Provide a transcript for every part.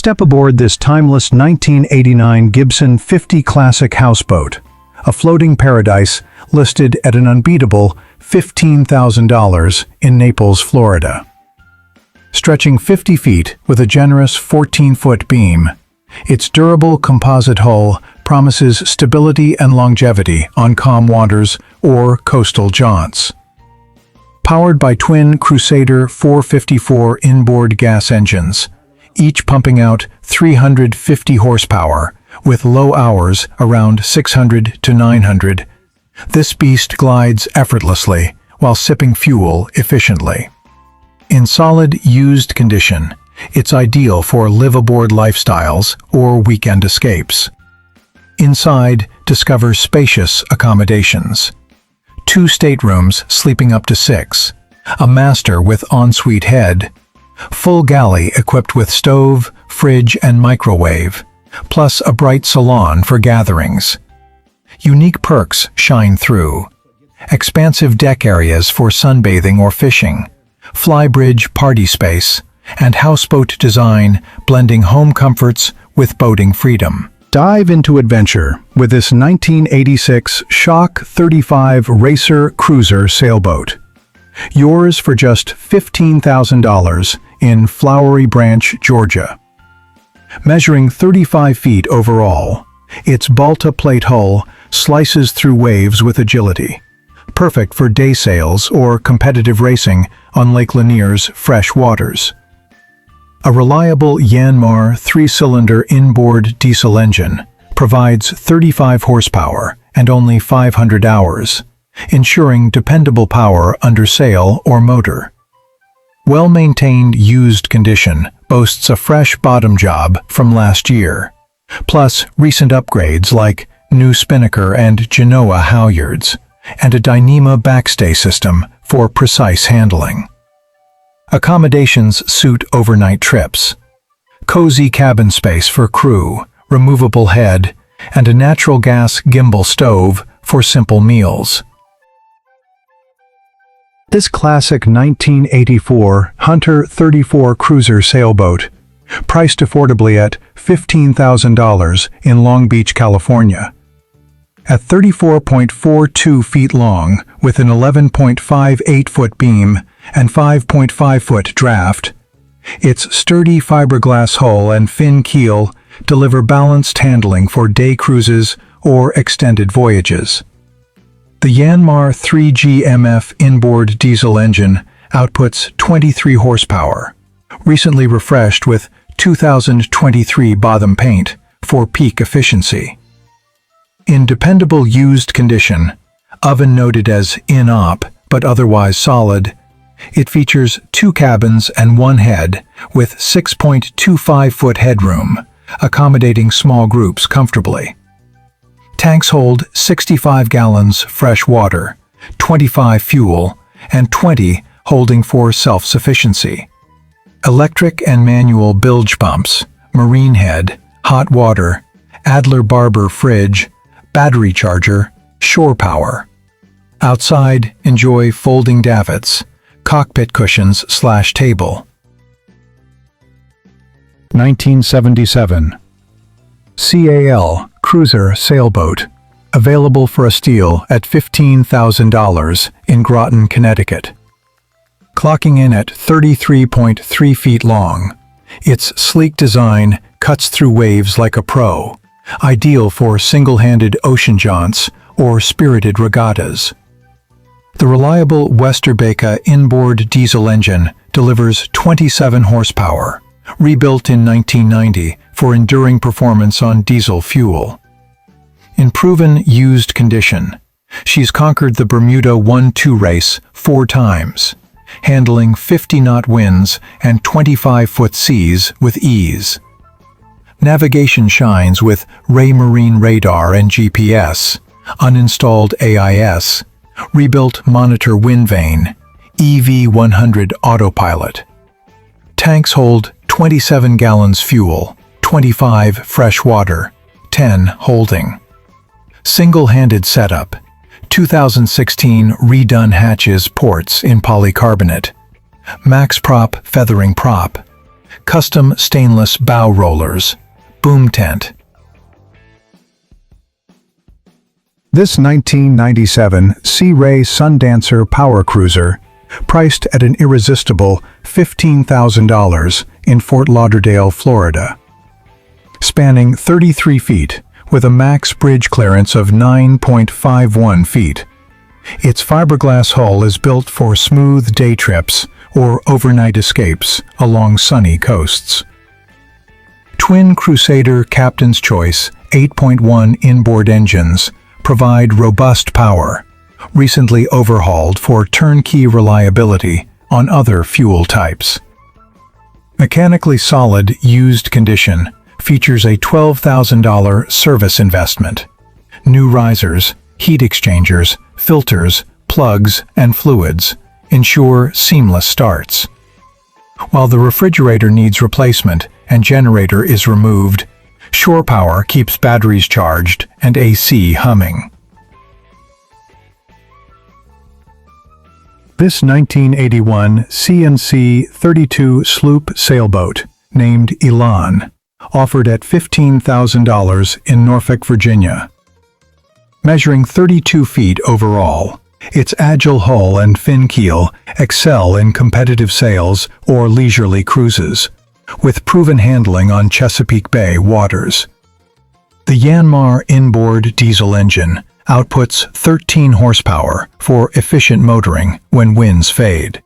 Step aboard this timeless 1989 Gibson 50 Classic houseboat, a floating paradise listed at an unbeatable $15,000 in Naples, Florida. Stretching 50 feet with a generous 14-foot beam, its durable composite hull promises stability and longevity on calm waters or coastal jaunts. Powered by twin Crusader 454 inboard gas engines, each pumping out 350 horsepower with low hours around 600 to 900, this beast glides effortlessly while sipping fuel efficiently. In solid, used condition, it's ideal for live-aboard lifestyles or weekend escapes. Inside, discover spacious accommodations. 2 staterooms sleeping up to 6, a master with ensuite head, full galley equipped with stove, fridge, and microwave, plus a bright salon for gatherings. Unique perks shine through. Expansive deck areas for sunbathing or fishing, flybridge party space, and houseboat design blending home comforts with boating freedom. Dive into adventure with this 1986 Shock 35 Racer Cruiser sailboat. Yours for just $15,000 in Flowery Branch, Georgia. Measuring 35 feet overall, its Balta plate hull slices through waves with agility, perfect for day sails or competitive racing on Lake Lanier's fresh waters. A reliable Yanmar 3-cylinder inboard diesel engine provides 35 horsepower and only 500 hours, ensuring dependable power under sail or motor. Well-maintained used condition boasts a fresh bottom job from last year, plus recent upgrades like new spinnaker and Genoa halyards, and a Dyneema backstay system for precise handling. Accommodations suit overnight trips. Cozy cabin space for crew, removable head, and a natural gas gimbal stove for simple meals. This classic 1984 Hunter 34 cruiser sailboat, priced affordably at $15,000 in Long Beach, California. At 34.42 feet long with an 11.58-foot beam and 5.5-foot draft, its sturdy fiberglass hull and fin keel deliver balanced handling for day cruises or extended voyages. The Yanmar 3GMF inboard diesel engine outputs 23 horsepower, recently refreshed with 2023 bottom paint for peak efficiency. In dependable used condition, oven noted as in-op but otherwise solid, it features 2 cabins and 1 head with 6.25-foot headroom, accommodating small groups comfortably. Tanks hold 65 gallons fresh water, 25 fuel, and 20 holding for self-sufficiency. Electric and manual bilge pumps, marine head, hot water, Adler-Barber fridge, battery charger, shore power. Outside, enjoy folding davits, cockpit cushions/table. 1977 CAL Cruiser Sailboat, available for a steal at $15,000 in Groton, Connecticut. Clocking in at 33.3 feet long, its sleek design cuts through waves like a pro, ideal for single-handed ocean jaunts or spirited regattas. The reliable Westerbeke inboard diesel engine delivers 27 horsepower, rebuilt in 1990 for enduring performance on diesel fuel. In proven used condition, she's conquered the Bermuda 1-2 race 4 times, handling 50-knot winds and 25-foot seas with ease. Navigation shines with Raymarine radar and GPS, uninstalled AIS, rebuilt monitor wind vane, EV100 autopilot. Tanks hold 27 gallons fuel, 25 fresh water, 10 holding. Single-handed setup, 2016 redone hatches ports in polycarbonate, max prop feathering prop, custom stainless bow rollers, boom tent. This 1997 Sea Ray Sundancer Power Cruiser, priced at an irresistible $15,000 in Fort Lauderdale, Florida. Spanning 33 feet, with a max bridge clearance of 9.51 feet. Its fiberglass hull is built for smooth day trips or overnight escapes along sunny coasts. Twin Crusader Captain's Choice 8.1 inboard engines provide robust power, recently overhauled for turnkey reliability on other fuel types. Mechanically solid, used condition features a $12,000 service investment. New risers, heat exchangers, filters, plugs, and fluids ensure seamless starts. While the refrigerator needs replacement and generator is removed, shore power keeps batteries charged and AC humming. This 1981 C&C 32 sloop sailboat, named Elan, offered at $15,000 in Norfolk, Virginia. Measuring 32 feet overall, its agile hull and fin keel excel in competitive sails or leisurely cruises, with proven handling on Chesapeake Bay waters. The Yanmar inboard diesel engine outputs 13 horsepower for efficient motoring when winds fade.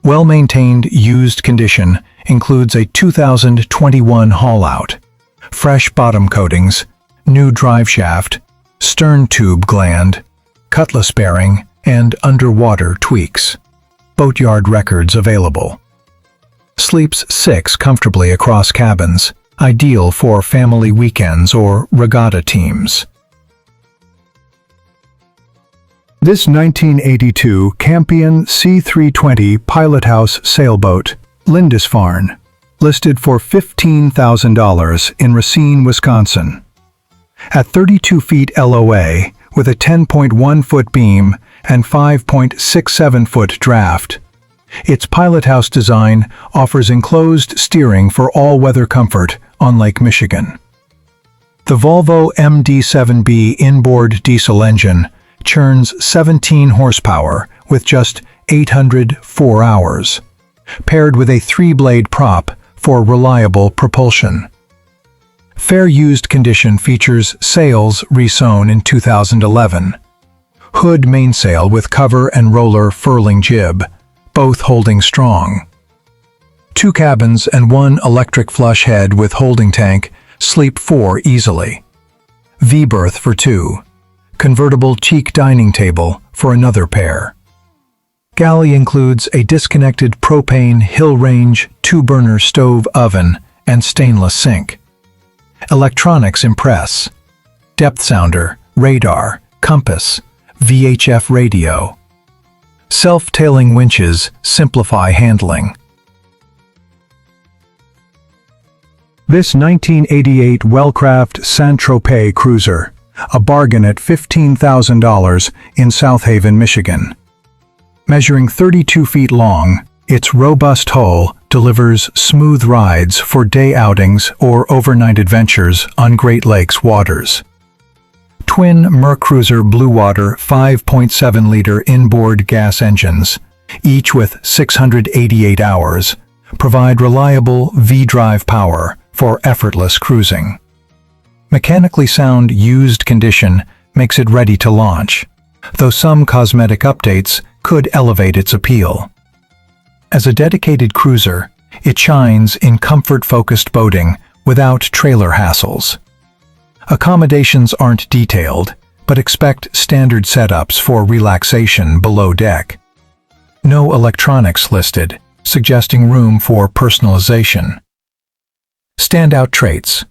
Well-maintained used condition includes a 2021 haul-out, fresh bottom coatings, new drive shaft, stern tube gland, cutlass bearing, and underwater tweaks. Boatyard records available. Sleeps 6 comfortably across cabins, ideal for family weekends or regatta teams. This 1982 Campion C320 Pilothouse sailboat, Lindisfarne, listed for $15,000 in Racine, Wisconsin. At 32 feet LOA, with a 10.1-foot beam and 5.67-foot draft, its pilothouse design offers enclosed steering for all-weather comfort on Lake Michigan. The Volvo MD7B inboard diesel engine churns 17 horsepower with just 804 hours, paired with a 3-blade prop for reliable propulsion. Fair used condition features sails resewn in 2011, hood mainsail with cover and roller furling jib, both holding strong. 2 cabins and 1 electric flush head with holding tank sleep 4 easily. V-berth for 2. Convertible teak dining table for another pair. Galley includes a disconnected propane Hill Range 2-burner stove oven and stainless sink. Electronics impress. Depth sounder, radar, compass, VHF radio. Self-tailing winches simplify handling. This 1988 Wellcraft Saint-Tropez cruiser, a bargain at $15,000 in South Haven, Michigan. Measuring 32 feet long, its robust hull delivers smooth rides for day outings or overnight adventures on Great Lakes waters. Twin Mercruiser Blue Water 5.7-liter inboard gas engines, each with 688 hours, provide reliable V-drive power for effortless cruising. Mechanically sound used condition makes it ready to launch, though some cosmetic updates could elevate its appeal. As a dedicated cruiser, it shines in comfort-focused boating without trailer hassles. Accommodations aren't detailed, but expect standard setups for relaxation below deck. No electronics listed, suggesting room for personalization. Standout traits.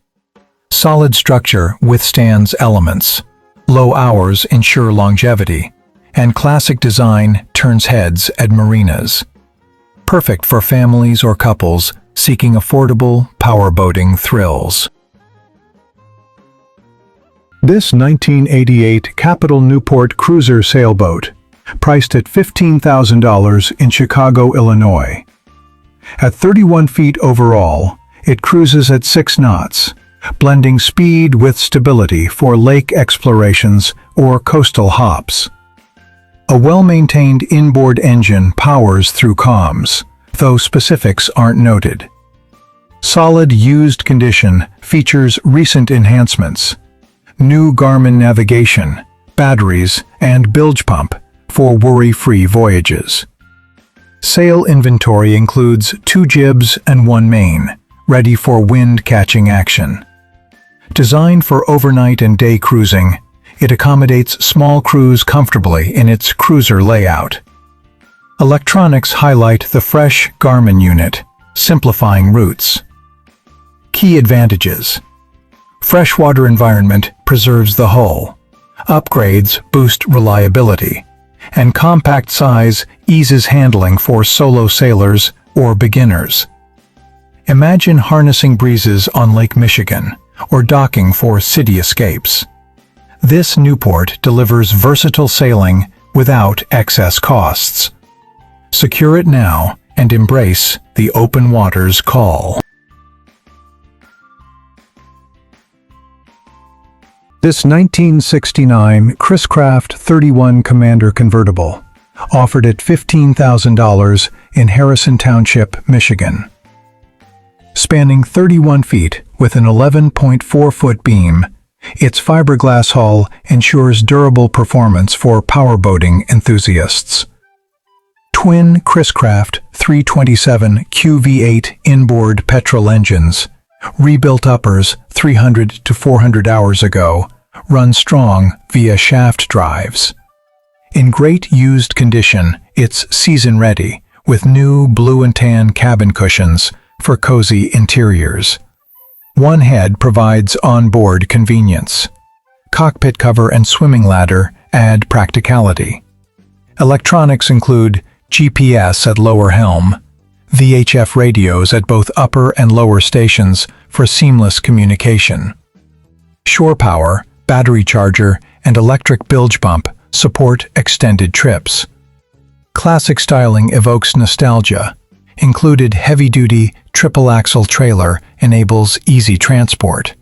Solid structure withstands elements. Low hours ensure longevity, and classic design turns heads at marinas. Perfect for families or couples seeking affordable powerboating thrills. This 1988 Capital Newport Cruiser sailboat, priced at $15,000 in Chicago, Illinois. At 31 feet overall, it cruises at 6 knots, blending speed with stability for lake explorations or coastal hops. A well-maintained inboard engine powers through comms, though specifics aren't noted. Solid used condition features recent enhancements, new Garmin navigation, batteries, and bilge pump for worry-free voyages. Sail inventory includes 2 jibs and 1 main, ready for wind-catching action. Designed for overnight and day cruising, it accommodates small crews comfortably in its cruiser layout. Electronics highlight the fresh Garmin unit, simplifying routes. Key advantages: freshwater environment preserves the hull, upgrades boost reliability, and compact size eases handling for solo sailors or beginners. Imagine harnessing breezes on Lake Michigan or docking for city escapes. This Newport delivers versatile sailing without excess costs. Secure it now and embrace the open water's call. This 1969 Chris Craft 31 Commander convertible, offered at $15,000 in Harrison Township, Michigan. Spanning 31 feet with an 11.4-foot beam, its fiberglass hull ensures durable performance for powerboating enthusiasts. Twin Chris Craft 327 QV8 inboard petrol engines, rebuilt uppers 300 to 400 hours ago, run strong via shaft drives. In great used condition, it's season-ready, with new blue and tan cabin cushions for cozy interiors. One head provides onboard convenience. Cockpit cover and swimming ladder add practicality. Electronics include GPS at lower helm, VHF radios at both upper and lower stations for seamless communication. Shore power, battery charger, and electric bilge pump support extended trips. Classic styling evokes nostalgia. Included heavy-duty triple-axle trailer enables easy transport.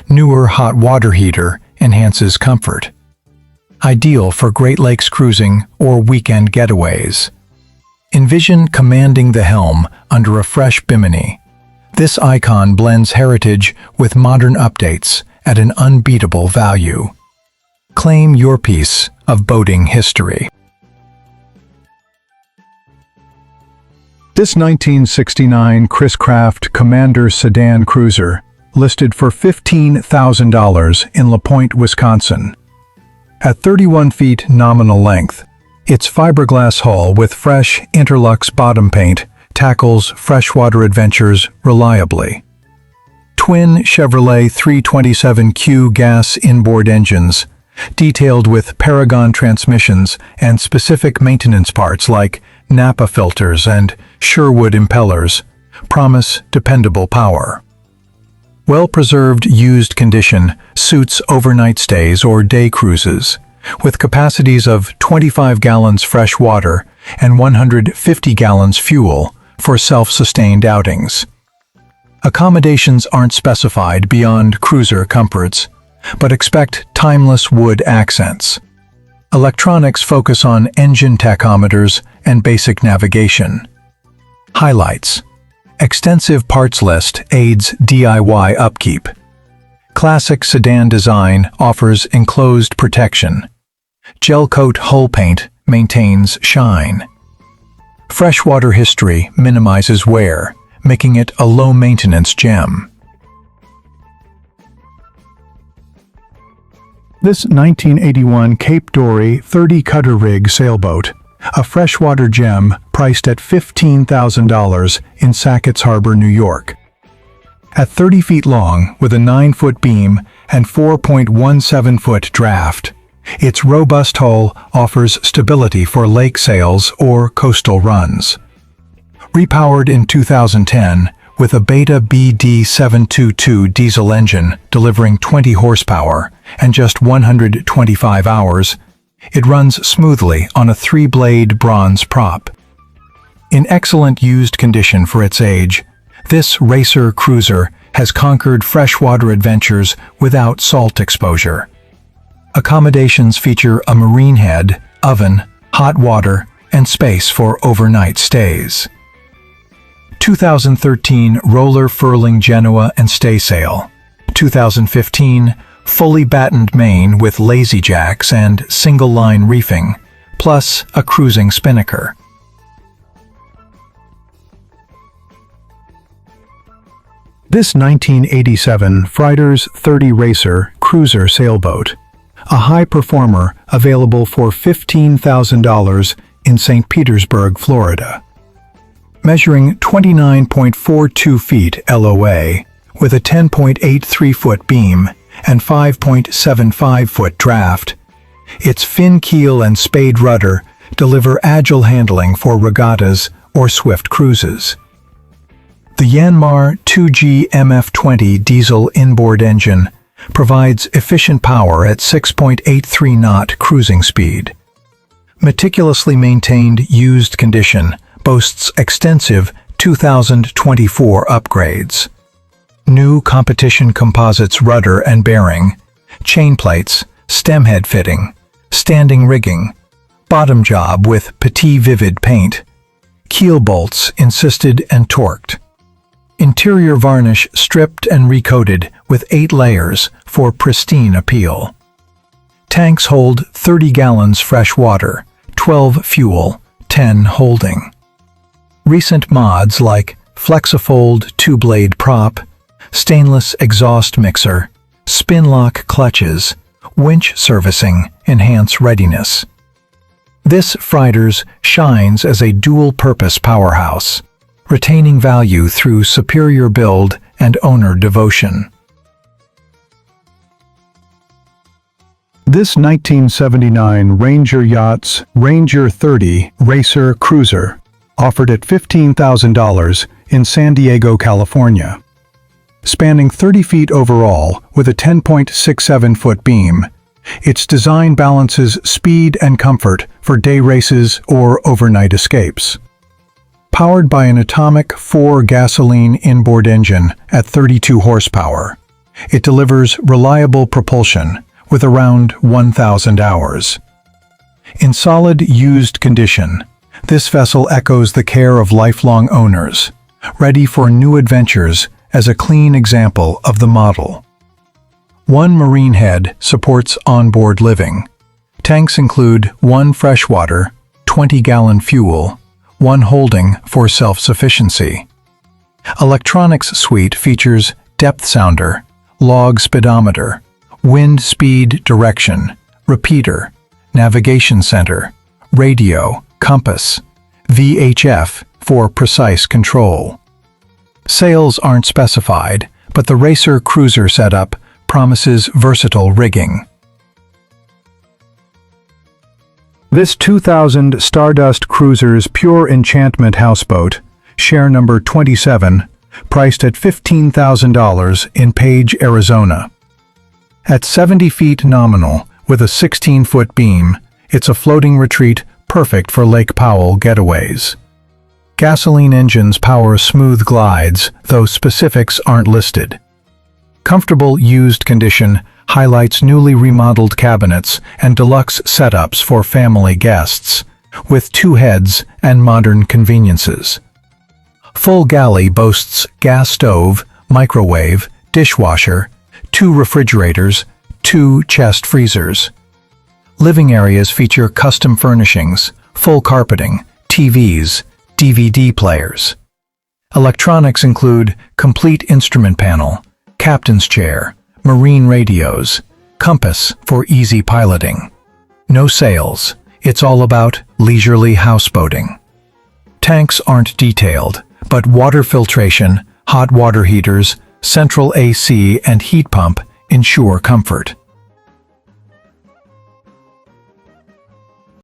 Newer hot water heater enhances comfort. Ideal for Great Lakes cruising or weekend getaways. Envision commanding the helm under a fresh bimini. This icon blends heritage with modern updates at an unbeatable value. Claim your piece of boating history. This 1969 Chris Craft Commander sedan cruiser, listed for $15,000 in La Pointe, Wisconsin. At 31 feet nominal length, its fiberglass hull with fresh Interlux bottom paint tackles freshwater adventures reliably. Twin Chevrolet 327Q gas inboard engines, detailed with Paragon transmissions and specific maintenance parts like Napa filters and Sherwood impellers, promise dependable power. Well-preserved used condition suits overnight stays or day cruises, with capacities of 25 gallons fresh water and 150 gallons fuel for self-sustained outings. Accommodations aren't specified beyond cruiser comforts, but expect timeless wood accents. Electronics focus on engine tachometers and basic navigation. Highlights: extensive parts list aids DIY upkeep. Classic sedan design offers enclosed protection. Gel coat hull paint maintains shine. Freshwater history minimizes wear, making it a low-maintenance gem. This 1981 Cape Dory 30-cutter rig sailboat, a freshwater gem priced at $15,000 in Sackett's Harbor, New York. At 30 feet long, with a 9-foot beam and 4.17-foot draft, its robust hull offers stability for lake sails or coastal runs. Repowered in 2010 with a Beta BD722 diesel engine delivering 20 horsepower and just 125 hours, it runs smoothly on a 3-blade bronze prop. In excellent used condition for its age, this racer cruiser has conquered freshwater adventures without salt exposure. Accommodations feature a marine head, oven, hot water, and space for overnight stays. 2013 roller furling Genoa and staysail. 2015 fully battened main with lazy jacks and single-line reefing, plus a cruising spinnaker. This 1987 Freighters 30 Racer cruiser sailboat, a high performer available for $15,000 in St. Petersburg, Florida. Measuring 29.42 feet LOA, with a 10.83-foot beam and 5.75-foot draft, its fin keel and spade rudder deliver agile handling for regattas or swift cruises. The Yanmar 2G MF20 diesel inboard engine provides efficient power at 6.83 knot cruising speed. Meticulously maintained used condition boasts extensive 2024 upgrades. New competition composites rudder and bearing, chain plates, stemhead fitting, standing rigging, bottom job with Petit Vivid paint, keel bolts insisted and torqued. Interior varnish stripped and recoated with 8 layers for pristine appeal. Tanks hold 30 gallons fresh water, 12 fuel, 10 holding. Recent mods like Flexifold 2-blade prop, stainless exhaust mixer, spin-lock clutches, winch servicing enhance readiness. This Freighters shines as a dual-purpose powerhouse, retaining value through superior build and owner devotion. This 1979 Ranger Yachts Ranger 30 Racer Cruiser, offered at $15,000 in San Diego, California. Spanning 30 feet overall with a 10.67-foot beam, its design balances speed and comfort for day races or overnight escapes. Powered by an atomic 4 gasoline inboard engine at 32 horsepower, it delivers reliable propulsion with around 1,000 hours. In solid used condition, this vessel echoes the care of lifelong owners, ready for new adventures as a clean example of the model. One marine head supports onboard living. Tanks include 1 freshwater, 20-gallon fuel, 1 holding for self-sufficiency. Electronics suite features depth sounder, log speedometer, wind speed direction, repeater, navigation center, radio, compass, VHF for precise control. Sails aren't specified, but the Racer Cruiser setup promises versatile rigging. This 2000 Stardust Cruiser's Pure Enchantment houseboat, share number 27, priced at $15,000 in Page, Arizona. At 70 feet nominal, with a 16-foot beam, it's a floating retreat perfect for Lake Powell getaways. Gasoline engines power smooth glides, though specifics aren't listed. Comfortable used condition highlights newly remodeled cabinets and deluxe setups for family guests, with 2 heads and modern conveniences. Full galley boasts gas stove, microwave, dishwasher, 2 refrigerators, 2 chest freezers. Living areas feature custom furnishings, full carpeting, TVs, DVD players. Electronics include complete instrument panel, captain's chair, marine radios, compass for easy piloting. No sails, it's all about leisurely houseboating. Tanks aren't detailed, but water filtration, hot water heaters, central AC and heat pump ensure comfort.